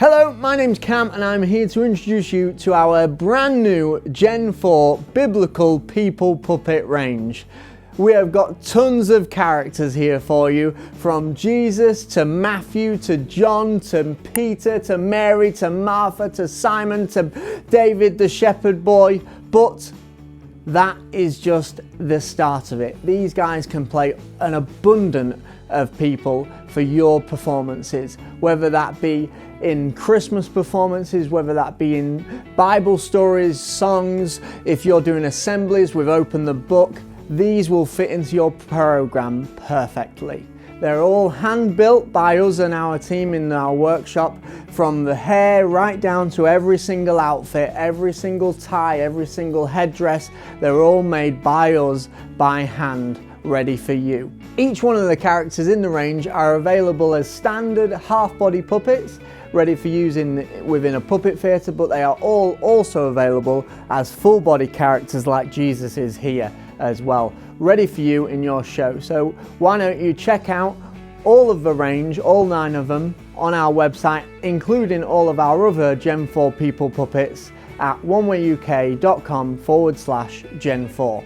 Hello, my name's Cam and I'm here to introduce you to our brand new Gen 4 Biblical People Puppet range. We have got tons of characters here for you, from Jesus to Matthew to John to Peter to Mary to Martha to Simon to David the shepherd boy, but that is just the start of it. These guys can play an abundance of people for your performances, whether that be in Christmas performances, whether that be in Bible stories, songs, if you're doing assemblies with Open the Book, these will fit into your program perfectly. They're all hand built by us and our team in our workshop, from the hair right down to every single outfit, every single tie, every single headdress. They're all made by us by hand, ready for you. Each one of the characters in the range are available as standard half-body puppets, ready for use within a puppet theatre, but they are all also available as full-body characters like Jesus is here as well, ready for you in your show. So why don't you check out all of the range, all 9 of them, on our website, including all of our other Gen 4 people puppets at onewayuk.com/Gen4.